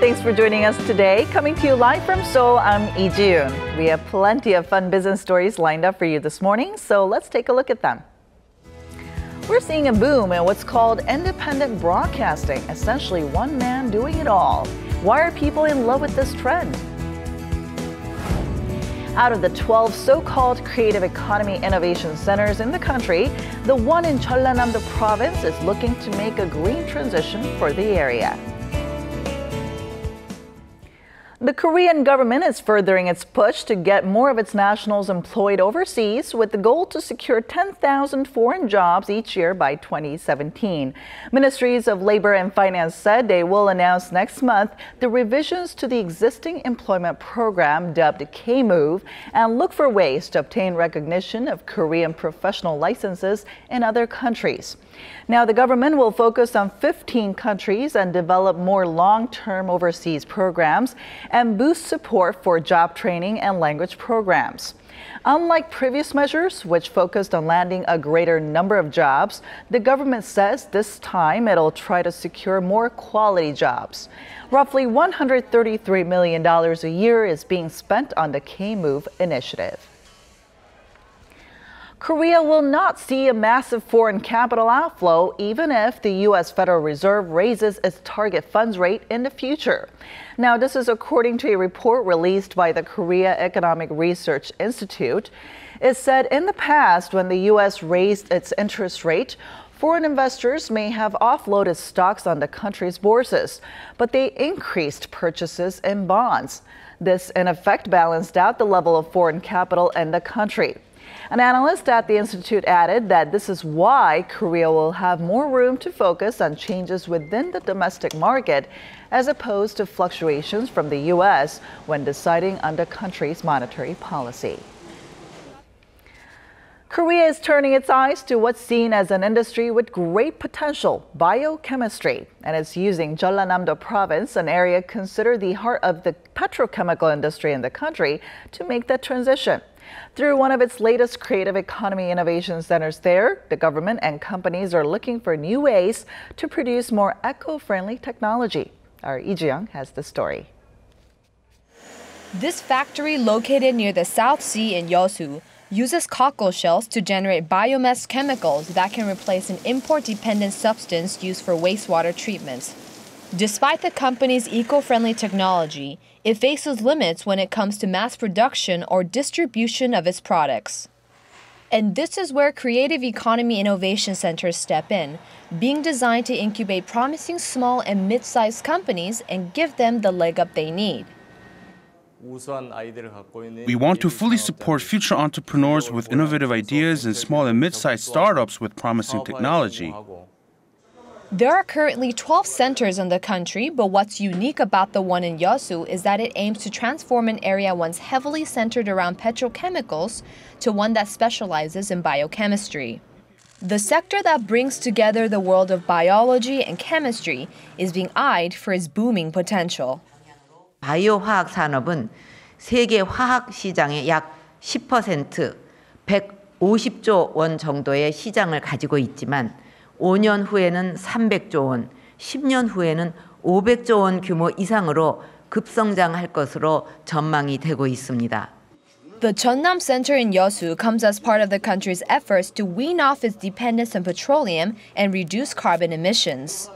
Thanks for joining us today. Coming to you live from Seoul, I'm Lee-Jiun. We have plenty of fun business stories lined up for you this morning, so let's take a look at them. We're seeing a boom in what's called independent broadcasting, essentially one man doing it all. Why are people in love with this trend? Out of the 12 so-called creative economy innovation centers in the country, the one in Jeollanam-do province is looking to make a green transition for the area. The Korean government is furthering its push to get more of its nationals employed overseas with the goal to secure 10,000 foreign jobs each year by 2017. Ministries of Labor and Finance said they will announce next month the revisions to the existing employment program dubbed K-Move and look for ways to obtain recognition of Korean professional licenses in other countries. Now, the government will focus on 15 countries and develop more long-term overseas programs and boost support for job training and language programs. Unlike previous measures, which focused on landing a greater number of jobs, the government says this time it'll try to secure more quality jobs. Roughly $133 million a year is being spent on the K-Move initiative. Korea will not see a massive foreign capital outflow even if the U.S. Federal Reserve raises its target funds rate in the future. Now, this is according to a report released by the Korea Economic Research Institute. It said in the past, when the U.S. raised its interest rate, foreign investors may have offloaded stocks on the country's bourses, but they increased purchases in bonds. This, in effect, balanced out the level of foreign capital in the country. An analyst at the institute added that this is why Korea will have more room to focus on changes within the domestic market as opposed to fluctuations from the U.S. when deciding on the country's monetary policy. Korea is turning its eyes to what's seen as an industry with great potential, biochemistry, and it's using Jeollanam-do province, an area considered the heart of the petrochemical industry in the country, to make that transition. Through one of its latest creative economy innovation centers there, the government and companies are looking for new ways to produce more eco-friendly technology. Our Lee-Jiun has the story. This factory, located near the South Sea in Yeosu, uses cockle shells to generate biomass chemicals that can replace an import-dependent substance used for wastewater treatments. Despite the company's eco-friendly technology, it faces limits when it comes to mass production or distribution of its products. And this is where creative economy innovation centers step in, being designed to incubate promising small and mid-sized companies and give them the leg up they need. We want to fully support future entrepreneurs with innovative ideas and small and mid-sized startups with promising technology. There are currently 12 centers in the country, but what's unique about the one in Yeosu is that it aims to transform an area once heavily centered around petrochemicals to one that specializes in biochemistry. The sector that brings together the world of biology and chemistry is being eyed for its booming potential. 바이오 화학 산업은 세계 화학 시장의 약 10%, 150조 원 정도의 시장을 가지고 있지만 5년 후에는 300조 원, 10년 후에는 500조 원 규모 이상으로 급성장할 것으로 전망이 되고 있습니다. The Jeonnam Center in Yeosu comes as part of the country's efforts to wean off its dependence on petroleum and reduce carbon emissions.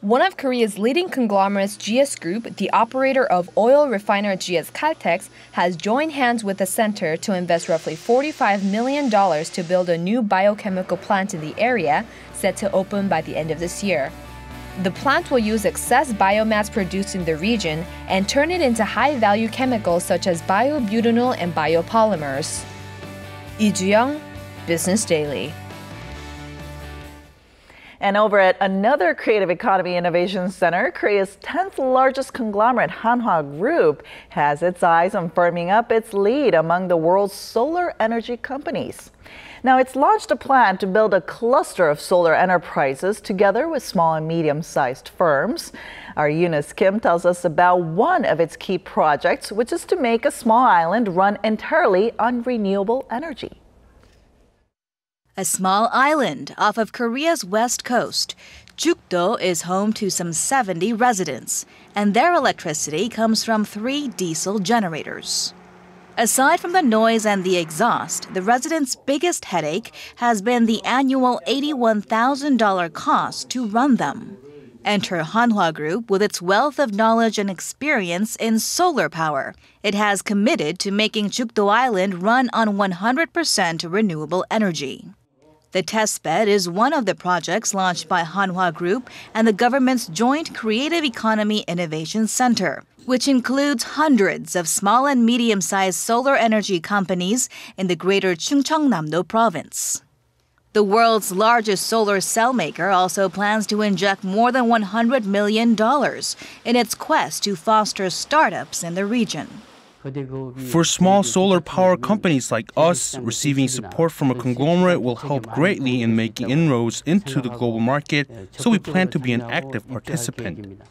One of Korea's leading conglomerates, GS Group, the operator of oil refiner GS Caltex, has joined hands with the center to invest roughly $45 million to build a new biochemical plant in the area, set to open by the end of this year. The plant will use excess biomass produced in the region and turn it into high-value chemicals such as biobutanol and biopolymers. Lee Ju-young, Business Daily. And over at another creative economy innovation center, Korea's 10th largest conglomerate, Hanwha Group, has its eyes on firming up its lead among the world's solar energy companies. Now, it's launched a plan to build a cluster of solar enterprises together with small and medium-sized firms. Our Eunice Kim tells us about one of its key projects, which is to make a small island run entirely on renewable energy. A small island off of Korea's west coast, Jukdo is home to some 70 residents, and their electricity comes from 3 diesel generators. Aside from the noise and the exhaust, the residents' biggest headache has been the annual $81,000 cost to run them. Enter Hanwha Group with its wealth of knowledge and experience in solar power. It has committed to making Jukdo Island run on 100% renewable energy. The testbed is one of the projects launched by Hanwha Group and the government's Joint Creative Economy Innovation Center, which includes hundreds of small and medium-sized solar energy companies in the greater Chungcheongnam-do province. The world's largest solar cell maker also plans to inject more than $100 million in its quest to foster startups in the region. For small solar power companies like us, receiving support from a conglomerate will help greatly in making inroads into the global market, so we plan to be an active participant.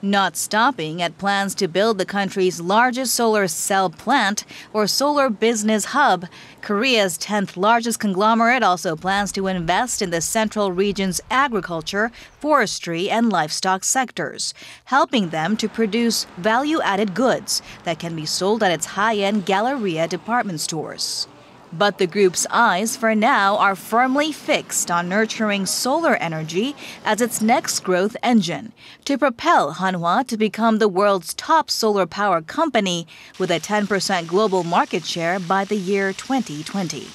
Not stopping at plans to build the country's largest solar cell plant or solar business hub, Korea's 10th largest conglomerate also plans to invest in the central region's agriculture, forestry, and livestock sectors, helping them to produce value-added goods that can be sold at its high-end Galleria department stores. But the group's eyes for now are firmly fixed on nurturing solar energy as its next growth engine to propel Hanwha to become the world's top solar power company with a 10% global market share by the year 2020.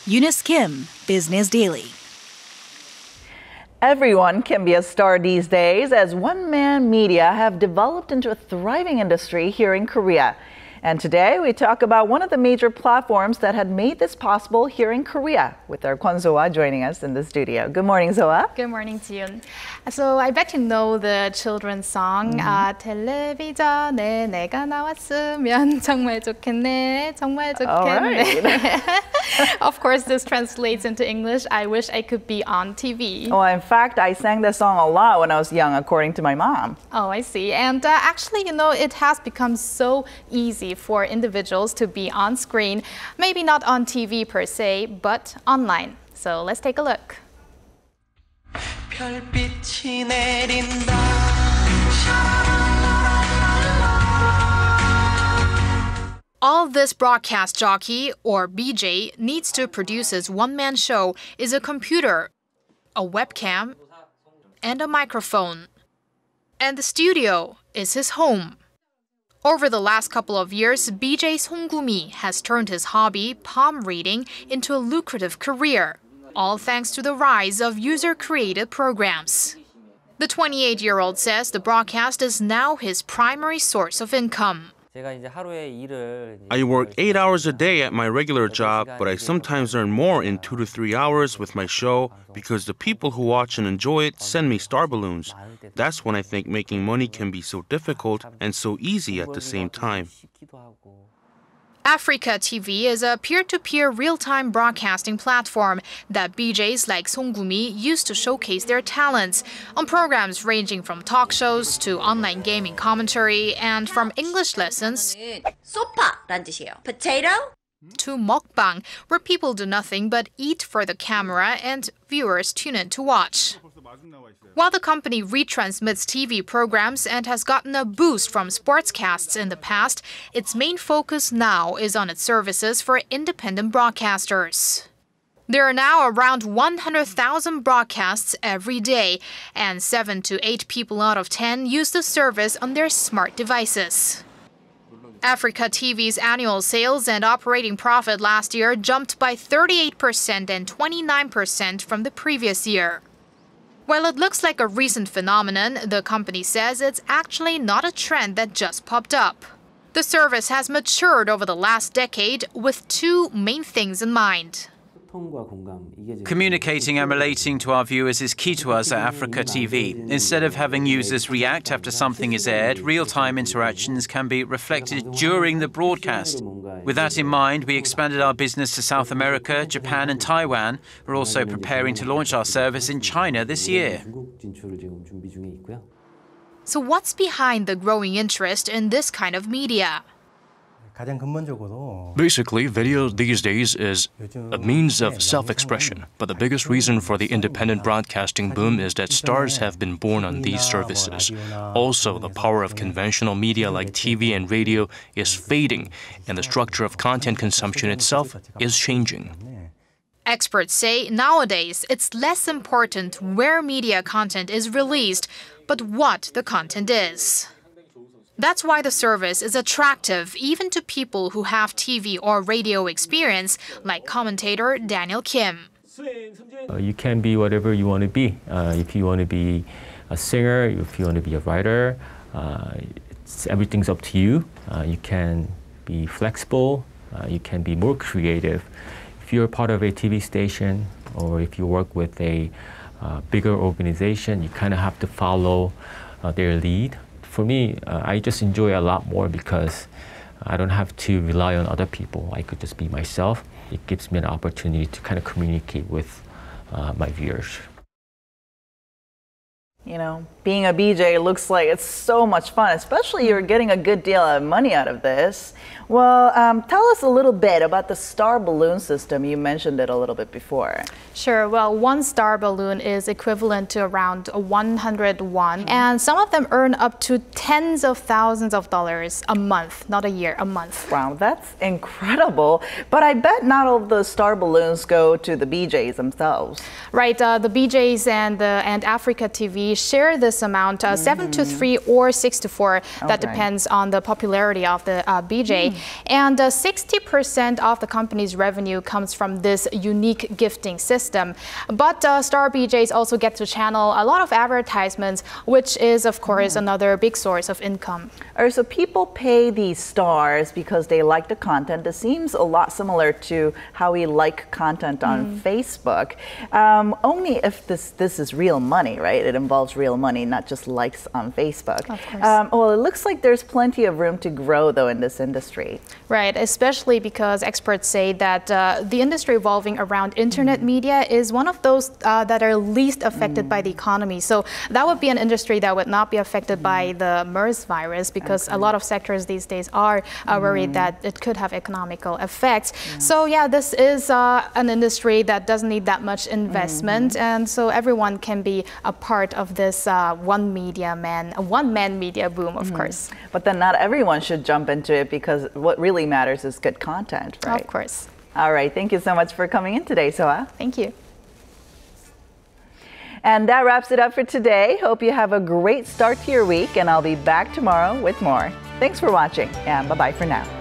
Eunice Kim, Business Daily. Everyone can be a star these days, as one-man media have developed into a thriving industry here in Korea. And today we talk about one of the major platforms that had made this possible here in Korea, with our Kwon So-ah joining us in the studio. Good morning, So-ah. Good morning, Jiyoon. So I bet you know the children's song, 텔레비전에 내가 나왔으면 정말 좋겠네, 정말 좋겠네. Right. Of course, this translates into English, I wish I could be on TV. Oh, in fact, I sang this song a lot when I was young, according to my mom. Oh, I see. And actually, you know, it has become so easy for individuals to be on screen, maybe not on TV per se, but online. So let's take a look. 별빛이 내린다. All this broadcast jockey, or BJ, needs to produce his one-man show is a computer, a webcam, and a microphone. And the studio is his home. Over the last couple of years, BJ Songgumi has turned his hobby, palm reading, into a lucrative career, all thanks to the rise of user-created programs. The 28-year-old says the broadcast is now his primary source of income. I work 8 hours a day at my regular job, but I sometimes earn more in 2 to 3 hours with my show because the people who watch and enjoy it send me star balloons. That's when I think making money can be so difficult and so easy at the same time. Africa TV is a peer-to-peer real-time broadcasting platform that BJs like Songgumi use to showcase their talents on programs ranging from talk shows to online gaming commentary and from English lessons 소파란 뜻이에요. Potato? to mukbang, where people do nothing but eat for the camera and viewers tune in to watch. While the company retransmits TV programs and has gotten a boost from sportscasts in the past, its main focus now is on its services for independent broadcasters. There are now around 100,000 broadcasts every day, and 7 to 8 people out of 10 use the service on their smart devices. Africa TV's annual sales and operating profit last year jumped by 38% and 29% from the previous year. While it looks like a recent phenomenon, the company says it's actually not a trend that just popped up. The service has matured over the last decade with 2 main things in mind. Communicating and relating to our viewers is key to us at Africa TV. Instead of having users react after something is aired, real-time interactions can be reflected during the broadcast. With that in mind, we expanded our business to South America, Japan and Taiwan. We're also preparing to launch our service in China this year. So what's behind the growing interest in this kind of media? Basically, video these days is a means of self-expression, but the biggest reason for the independent broadcasting boom is that stars have been born on these services. Also, the power of conventional media like TV and radio is fading, and the structure of content consumption itself is changing. Experts say nowadays it's less important where media content is released, but what the content is. That's why the service is attractive even to people who have TV or radio experience, like commentator Daniel Kim. You can be whatever you want to be. If you want to be a singer, if you want to be a writer, everything's up to you. You can be flexible. You can be more creative. If you're part of a TV station or if you work with a bigger organization, you kind of have to follow their lead. For me, I just enjoy a lot more because I don't have to rely on other people. I could just be myself. It gives me an opportunity to kind of communicate with my viewers. You know, being a BJ looks like it's so much fun, especially you're getting a good deal of money out of this. Well, tell us a little bit about the star balloon system. You mentioned it a little bit before. Sure. Well, one star balloon is equivalent to around 100 won, and some of them earn up to tens of thousands of dollars a month, not a year, a month. Wow, that's incredible. But I bet not all of the star balloons go to the BJs themselves. Right. The BJs and Africa TV share this amount, 7-3 or 6-4. That depends on the popularity of the BJ. And 60% of the company's revenue comes from this unique gifting system. But star BJs also get to channel a lot of advertisements, which is, of course, another big source of income. So people pay these stars because they like the content. It seems a lot similar to how we like content on Facebook. Only if this is real money, right? It involves real money, not just likes on Facebook. Of course. Well, it looks like there's plenty of room to grow, though, in this industry. Right, especially because experts say that the industry revolving around internet media is one of those that are least affected by the economy. So that would be an industry that would not be affected by the MERS virus, because a lot of sectors these days are worried that it could have economical effects. So yeah, this is an industry that doesn't need that much investment, and so everyone can be a part of this one-man media boom, of course. But then not everyone should jump into it, because what really matters is good content, right? Of course. All right, thank you so much for coming in today, Soa. Thank you. And that wraps it up for today. Hope you have a great start to your week, and I'll be back tomorrow with more. Thanks for watching, and bye-bye for now.